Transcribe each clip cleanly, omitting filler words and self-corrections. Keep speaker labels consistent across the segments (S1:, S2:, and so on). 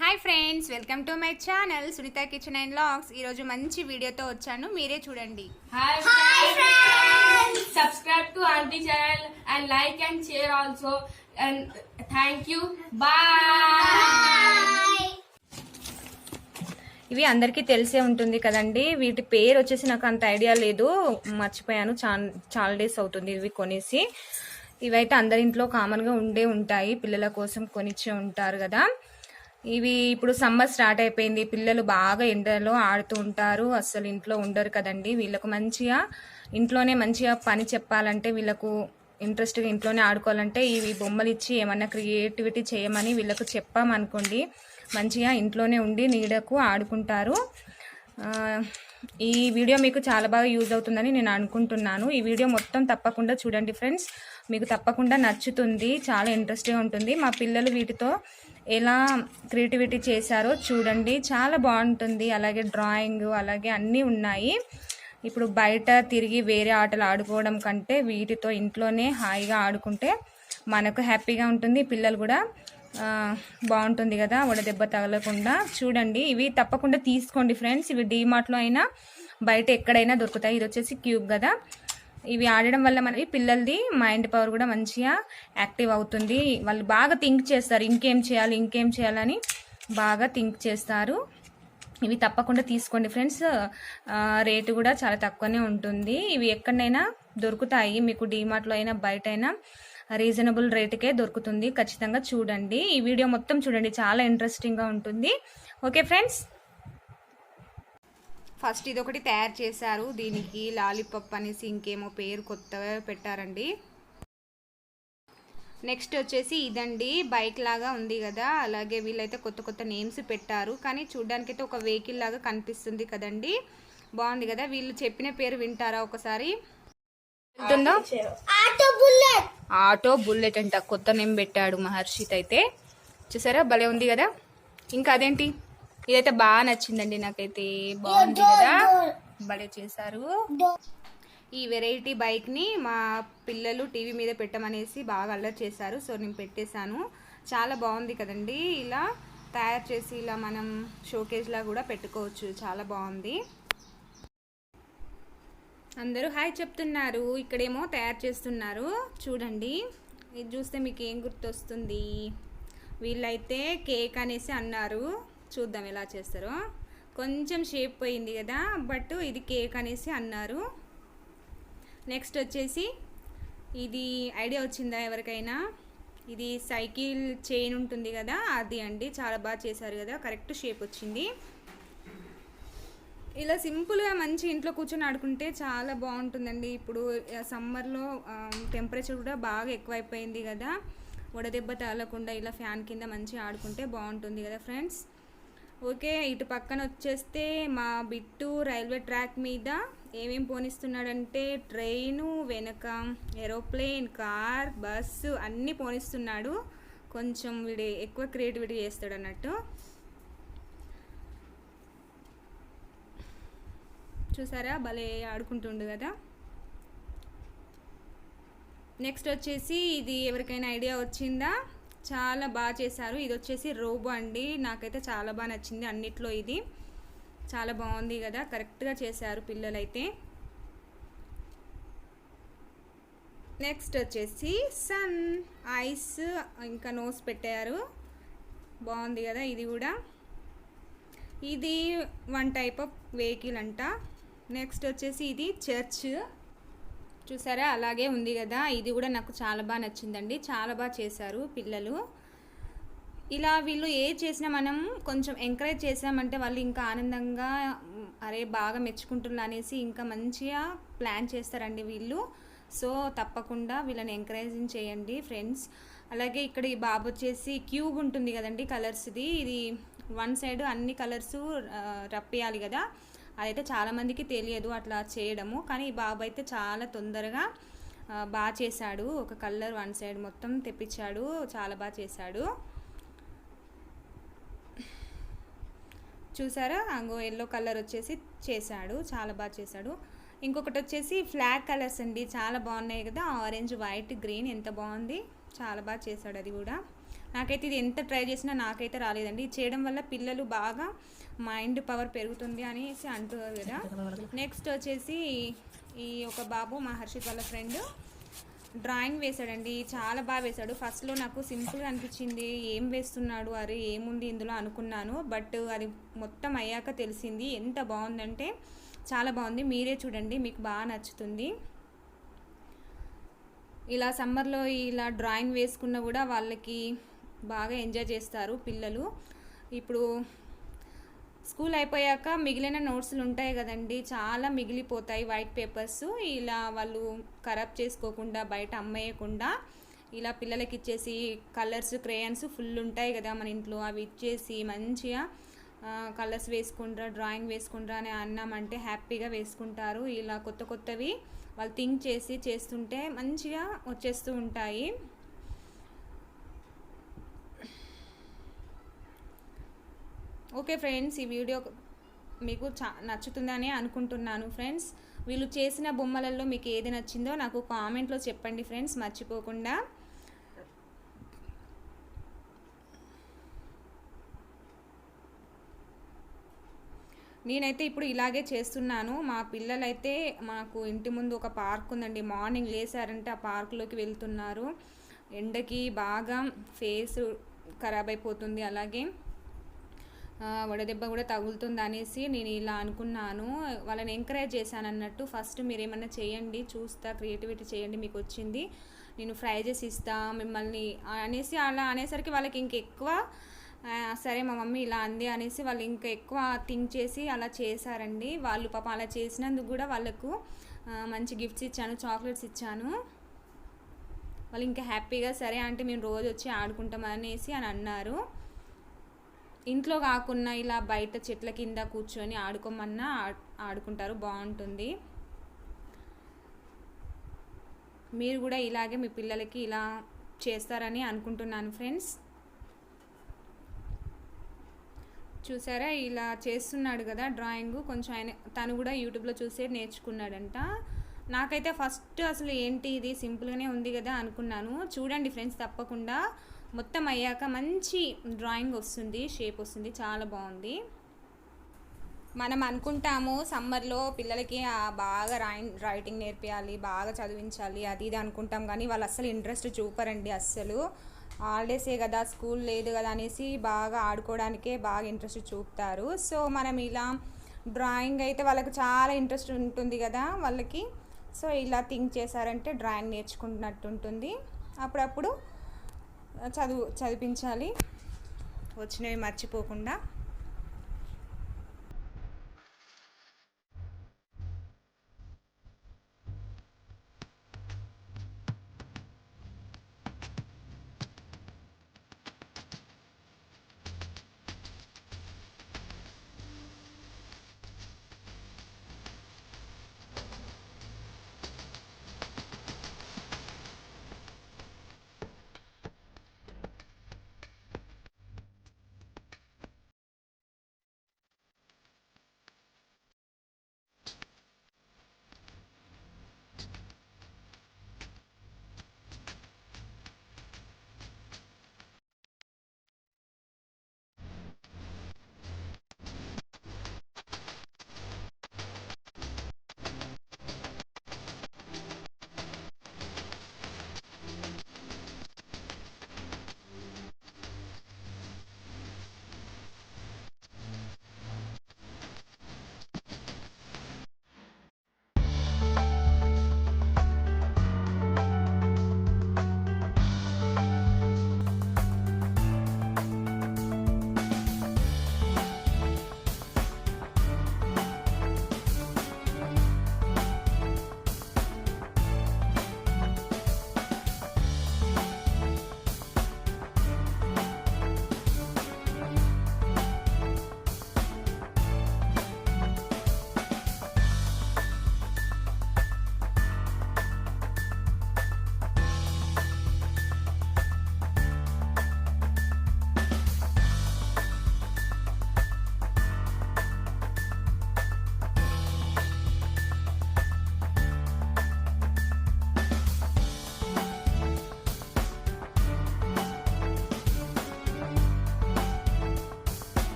S1: Hi friends, welcome to my channel Sunitha kitchen and vlogs. ఈరోజు మంచి వీడియోతో వచ్చాను, మీరే చూడండి.
S2: Hi friends! Subscribe to Auntie channel and like and share also. And thank you. Bye!
S1: ఇవి అందరికీ తెలిసే ఉంటుంది కదండి. వీటి పేరు వచ్చేసి నాకు అంత ఐడియా లేదు, మర్చిపోయాను. చాలా డేస్ అవుతుంది ఇవి కొనేసి. ఇవైతే అందరింట్లో కామన్గా ఉంటాయి, పిల్లల కోసం కొనిచ్చే ఉంటారు కదా. ఇవి ఇప్పుడు సమ్మర్ స్టార్ట్ అయిపోయింది, పిల్లలు బాగా ఎండలో ఆడుతూ ఉంటారు, అస్సలు ఇంట్లో ఉండరు కదండి. వీళ్ళకు మంచిగా ఇంట్లోనే మంచిగా పని చెప్పాలంటే, వీళ్ళకు ఇంట్రెస్ట్గా ఇంట్లోనే ఆడుకోవాలంటే ఇవి బొమ్మలు ఇచ్చి ఏమన్నా క్రియేటివిటీ చేయమని వీళ్ళకు చెప్పామనుకోండి, మంచిగా ఇంట్లోనే ఉండి నీడకు ఆడుకుంటారు. ఈ వీడియో మీకు చాలా బాగా యూజ్ అవుతుందని నేను అనుకుంటున్నాను. ఈ వీడియో మొత్తం తప్పకుండా చూడండి ఫ్రెండ్స్, మీకు తప్పకుండా నచ్చుతుంది, చాలా ఇంట్రెస్ట్గా ఉంటుంది. మా పిల్లలు వీటితో ఎలా క్రియేటివిటీ చేశారో చూడండి, చాలా బాగుంటుంది. అలాగే డ్రాయింగ్, అలాగే అన్నీ ఉన్నాయి. ఇప్పుడు బయట తిరిగి వేరే ఆటలు ఆడుకోవడం కంటే వీటితో ఇంట్లోనే హాయిగా ఆడుకుంటే మనకు హ్యాపీగా ఉంటుంది, పిల్లలు కూడా బాగుంటుంది కదా, వడదెబ్బ తగలకుండా. చూడండి, ఇవి తప్పకుండా తీసుకోండి ఫ్రెండ్స్. ఇవి డీమార్ట్లో అయినా బయట ఎక్కడైనా దొరుకుతాయి. ఇది వచ్చేసి క్యూబ్ కదా. ఇవి ఆడడం వల్ల మనకి పిల్లలది మైండ్ పవర్ కూడా మంచిగా యాక్టివ్ అవుతుంది. వాళ్ళు బాగా థింక్ చేస్తారు, ఇంకేం చేయాలని బాగా థింక్ చేస్తారు. ఇవి తప్పకుండా తీసుకోండి ఫ్రెండ్స్. రేటు కూడా చాలా తక్కువనే ఉంటుంది. ఇవి ఎక్కడైనా దొరుకుతాయి, మీకు డీమార్ట్లో అయినా బయట అయినా రీజనబుల్ రేటుకే దొరుకుతుంది. ఖచ్చితంగా చూడండి, ఈ వీడియో మొత్తం చూడండి, చాలా ఇంట్రెస్టింగ్గా ఉంటుంది. ఓకే ఫ్రెండ్స్, ఫస్ట్ ఇదొకటి తయారు చేశారు, దీనికి లాలీపాప్ అనేసి ఇంకేమో పేరు కొత్తగా పెట్టారండి. నెక్స్ట్ వచ్చేసి ఇదండి, బైక్ లాగా ఉంది కదా, అలాగే వీళ్ళైతే కొత్త నేమ్స్ పెట్టారు, కానీ చూడ్డానికైతే ఒక వెహికల్ లాగా కనిపిస్తుంది కదండి. బాగుంది కదా. వీళ్ళు చెప్పిన పేరు వింటారా ఒకసారి? ఆటో బుల్లెట్ అంట, కొత్త నేమ్ పెట్టాడు మహర్షిత్ అయితే. చూసారా, భలే ఉంది కదా. ఇంకా అదేంటి, ఇదైతే బాగా నచ్చిందండి నాకైతే, బాగుంది కదా, భలే చేశారు. ఈ వెరైటీ బైక్ని మా పిల్లలు టీవీ మీద పెట్టమనేసి బాగా అల్లరి చేశారు, సో నేను పెట్టేశాను. చాలా బాగుంది కదండి, ఇలా తయారు చేసి ఇలా మనం షోకేజ్లా కూడా పెట్టుకోవచ్చు, చాలా బాగుంది. అందరూ హాయ్ చెప్తున్నారు, ఇక్కడేమో తయారు చేస్తున్నారు చూడండి. ఇది చూస్తే మీకు ఏం గుర్తొస్తుంది? వీళ్ళైతే కేక్ అనేసి అన్నారు, చూద్దాం ఎలా చేస్తారో. కొంచెం షేప్ పోయింది కదా, బట్ ఇది కేక్ అనేసి అన్నారు. నెక్స్ట్ వచ్చేసి ఇది ఐడియా వచ్చిందా ఎవరికైనా? ఇది సైకిల్ చైన్ ఉంటుంది కదా, అది అండి. చాలా బాగా చేశారు కదా, కరెక్ట్ షేప్ వచ్చింది. ఇలా సింపుల్గా మంచి ఇంట్లో కూర్చొని ఆడుకుంటే చాలా బాగుంటుందండి. ఇప్పుడు సమ్మర్లో టెంపరేచర్ కూడా బాగా ఎక్కువైపోయింది కదా, వడదెబ్బ తగలకుండా ఇలా ఫ్యాన్ కింద మంచిగా ఆడుకుంటే బాగుంటుంది కదా ఫ్రెండ్స్. ఓకే, ఇటు పక్కన వచ్చేస్తే మా బిట్టు రైల్వే ట్రాక్ మీద ఏమేమి పోనిస్తున్నాడంటే, ట్రైను, వెనక ఏరోప్లేన్, కార్, బస్సు అన్నీ పోనిస్తున్నాడు. కొంచెం వీడు ఎక్కువ క్రియేటివిటీ చేస్తాడు అన్నట్టు. చూసారా, భలే ఆడుకుంటుండు కదా. నెక్స్ట్ వచ్చేసి ఇది ఎవరికైనా ఐడియా వచ్చిందా? చాలా బాగా చేశారు. ఇది వచ్చేసి రోబో అండి, నాకైతే చాలా బాగా నచ్చింది. అన్నిట్లో ఇది చాలా బాగుంది కదా, కరెక్ట్గా చేశారు పిల్లలైతే. నెక్స్ట్ వచ్చేసి సన్, ఐస్, ఇంకా నోస్ పెట్టారు, బాగుంది కదా. ఇది కూడా ఇది వన్ టైప్ ఆఫ్ వెహికల్ అంట. నెక్స్ట్ వచ్చేసి ఇది చర్చ్, చూసారా అలాగే ఉంది కదా. ఇది కూడా నాకు చాలా బాగా నచ్చిందండి, చాలా బాగా చేశారు పిల్లలు. ఇలా వీళ్ళు ఏ చేసినా మనం కొంచెం ఎంకరేజ్ చేసామంటే వాళ్ళు ఇంకా ఆనందంగా, అరే బాగా మెచ్చుకుంటున్నా అనేసి ఇంకా మంచిగా ప్లాన్ చేస్తారండి వీళ్ళు. సో తప్పకుండా వీళ్ళని ఎంకరేజింగ్ చేయండి ఫ్రెండ్స్. అలాగే ఇక్కడ ఈ బాబు వచ్చేసి క్యూబ్ ఉంటుంది కదండి, కలర్స్ది. ఇది వన్ సైడ్ అన్ని కలర్స్ రప్పేయాలి కదా, అదైతే చాలామందికి తెలియదు అట్లా చేయడము, కానీ ఈ బాబు అయితే చాలా తొందరగా బాగా చేశాడు. ఒక కలర్ వన్ సైడ్ మొత్తం తెప్పించాడు, చాలా బాగా చేశాడు. చూసారా, అంగో ఎల్లో కలర్ వచ్చేసి చేశాడు, చాలా బాగా చేశాడు. ఇంకొకటి వచ్చేసి ఫ్లాగ్ కలర్స్ అండి, చాలా బాగున్నాయి కదా, ఆరెంజ్, వైట్, గ్రీన్, ఎంత బాగుంది, చాలా బాగా చేశాడు అది కూడా. నాకైతే ఇది ఎంత ట్రై చేసినా నాకైతే రాలేదండి. ఇది చేయడం వల్ల పిల్లలు బాగా మైండ్ పవర్ పెరుగుతుంది అనేసి అంటున్నారు కదా. నెక్స్ట్ వచ్చేసి ఈ ఒక బాబు మా హర్షిత్ వాళ్ళ ఫ్రెండ్ డ్రాయింగ్ వేశాడండి. చాలా బాగా వేశాడు. ఫస్ట్లో నాకు సింపుల్గా అనిపించింది, ఏం వేస్తున్నాడు, అరే ఏముంది ఇందులో అనుకున్నాను. బట్ అది మొత్తం అయ్యాక తెలిసింది ఎంత బాగుందంటే చాలా బాగుంది. మీరే చూడండి, మీకు బాగా నచ్చుతుంది. ఇలా సమ్మర్లో ఇలా డ్రాయింగ్ వేసుకున్న కూడా వాళ్ళకి బాగా ఎంజాయ్ చేస్తారు పిల్లలు. ఇప్పుడు స్కూల్ అయిపోయాక మిగిలిన నోట్స్లు ఉంటాయి కదండి, చాలా మిగిలిపోతాయి వైట్ పేపర్స్. ఇలా వాళ్ళు ఖరాబ్ చేసుకోకుండా బయట అమ్మేయకుండా ఇలా పిల్లలకి ఇచ్చేసి, కలర్స్ క్రేయన్స్ ఫుల్ ఉంటాయి కదా మన ఇంట్లో, అవి ఇచ్చేసి మంచిగా కలర్స్ వేసుకుంటారా, డ్రాయింగ్ వేసుకుంటారా అని అన్నామంటే హ్యాపీగా వేసుకుంటారు. ఇలా కొత్త కొత్తవి వాళ్ళు థింక్ చేసి చేస్తుంటే మంచిగా వచ్చేస్తూ ఉంటాయి. ఓకే ఫ్రెండ్స్, ఈ వీడియో మీకు నచ్చుతుందని అనుకుంటున్నాను ఫ్రెండ్స్. వీళ్ళు చేసిన బొమ్మలలో మీకు ఏది నచ్చిందో నాకు కామెంట్లో చెప్పండి ఫ్రెండ్స్, మర్చిపోకుండా. నేనైతే ఇప్పుడు ఇలాగే చేస్తున్నాను. మా పిల్లలైతే, మాకు ఇంటి ముందు ఒక పార్క్ ఉందండి, మార్నింగ్ లేసారంటే ఆ పార్కులోకి వెళ్తున్నారు. ఎండకి బాగా ఫేస్ ఖరాబ్ అయిపోతుంది, అలాగే వడదెబ్బ కూడా తగులుతుంది అనేసి నేను ఇలా అనుకున్నాను. వాళ్ళని ఎంకరేజ్ చేశాను అన్నట్టు. ఫస్ట్ మీరు ఏమన్నా చేయండి, చూస్తా, క్రియేటివిటీ చేయండి, మీకు వచ్చింది నేను ఫ్రై చేసి ఇస్తా మిమ్మల్ని అనేసి అలా అనేసరికి వాళ్ళకి ఇంకెక్కువ సరే మా మమ్మీ ఇలా అంది అనేసి వాళ్ళు ఇంకా ఎక్కువ థింక్ చేసి అలా చేశారండి. వాళ్ళు పాపం అలా చేసినందుకు కూడా వాళ్ళకు మంచి గిఫ్ట్స్ ఇచ్చాను, చాక్లెట్స్ ఇచ్చాను. వాళ్ళు ఇంకా హ్యాపీగా సరే అంటే మేము రోజు వచ్చి ఆడుకుంటాం అనేసి అని అన్నారు. ఇంట్లో కాకుండా ఇలా బయట చెట్ల కింద కూర్చొని ఆడుకోమన్నా ఆడుకుంటారు, బాగుంటుంది. మీరు కూడా ఇలాగే మీ పిల్లలకి ఇలా చేస్తారని అనుకుంటున్నాను ఫ్రెండ్స్. చూసారా, ఇలా చేస్తున్నాడు కదా డ్రాయింగ్. కొంచెం ఆయన తను కూడా యూట్యూబ్లో చూసే నేర్చుకున్నాడంట. నాకైతే ఫస్ట్ అసలు ఏంటి ఇది సింపుల్గానే ఉంది కదా అనుకున్నాను. చూడండి ఫ్రెండ్స్, తప్పకుండా మొత్తం అయ్యాక మంచి డ్రాయింగ్ వస్తుంది, షేప్ వస్తుంది, చాలా బాగుంది. మనం అనుకుంటాము సమ్మర్లో పిల్లలకి బాగా రైటింగ్ నేర్పించాలి, బాగా చదివించాలి, అది ఇది అనుకుంటాం, కానీ వాళ్ళు అస్సలు ఇంట్రెస్ట్ చూపరండి. అస్సలు హాలిడేసే కదా, స్కూల్ లేదు కదా అనేసి బాగా ఆడుకోవడానికే బాగా ఇంట్రెస్ట్ చూపుతారు. సో మనం ఇలా డ్రాయింగ్ అయితే వాళ్ళకి చాలా ఇంట్రెస్ట్ ఉంటుంది కదా వాళ్ళకి. సో ఇలా థింక్ చేశారంటే డ్రాయింగ్ నేర్చుకుంటున్నట్టు ఉంటుంది. అప్పుడప్పుడు చదివించాలి, వచ్చినవి మర్చిపోకుండా.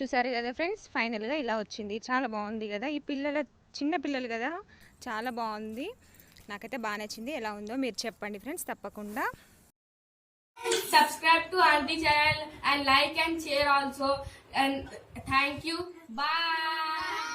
S1: చూసారు కదా ఫ్రెండ్స్, ఫైనల్గా ఇలా వచ్చింది. చాలా బాగుంది కదా, ఈ చిన్న పిల్లలు కదా, చాలా బాగుంది. నాకైతే బాగా నచ్చింది. ఎలా ఉందో మీరు చెప్పండి ఫ్రెండ్స్ తప్పకుండా.
S2: Subscribe to Auntie channel and like and share also. And thank you. Bye.